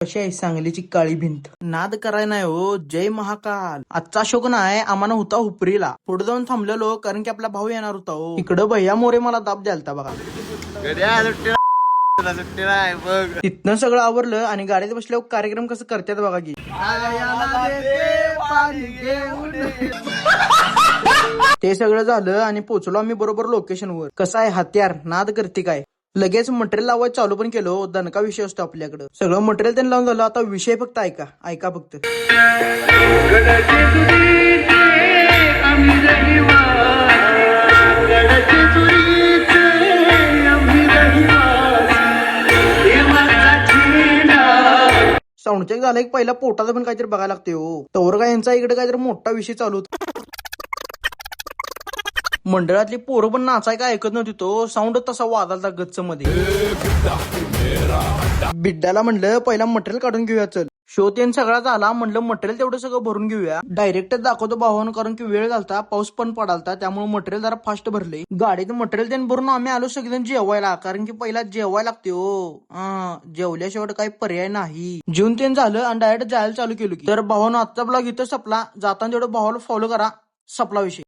कशी आहे सांगलीची काळी भिंत. नाद कराय नाही हो, जय महाकाल. आजचा शोक नाही आम्हाला होता हुपरीला. पुढे जाऊन थांबलेलो कारण की आपला भाऊ येणार होता हो. इकडं भैया मोरे मला दाब द्यालता बघा. तिथनं सगळं आवरलं आणि गाडीत बसल्यावर कार्यक्रम कसं करतात बघा की. ते सगळं झालं आणि पोचलो आम्ही बरोबर लोकेशनवर. कसं आहे हत्यार नाद करते काय. लगेच मटेरियल लावायचं चालू पण केलो. दणका विषय असतो आपल्याकडे. सगळं मटेरियल त्यांनी लावून झालं. आता विषय फक्त ऐका फक्त. साऊंड चेक झालं एक पहिला पोटाचं पण काहीतरी बघायला लागते हो. तवर काय यांचा इकडे काहीतरी मोठा विषय चालू होता. मंडळातली पोरं पण नाचाय काय ऐकत नव्हती. तो साऊंड तसा वाजालता गच्च मध्ये. बिड्डाला म्हणलं पहिला मटेरियल काढून घेऊया चल. शो त्यान सगळा झाला. म्हणलं मटेरियल तेवढं सगळं भरून घेऊया. डायरेक्ट दाखवतो भावानं कारण की वेळ झालता. पाऊस पण पडालता त्यामुळे मटेरियल जरा फास्ट भरले. गाडीत मटेरियल त्यान भरून आम्ही आलो सगळेजण जेवायला. कारण की पहिला जेवायला लागते हो. जेवल्याशिवाय काही पर्याय नाही. जेवून त्यान झालं आणि डायरेक्ट जायला चालू केलं की. तर भावानं आजचा ब्लॉग इथं सपला. जाताना तेवढं भावाला फॉलो करा. सपला विषय.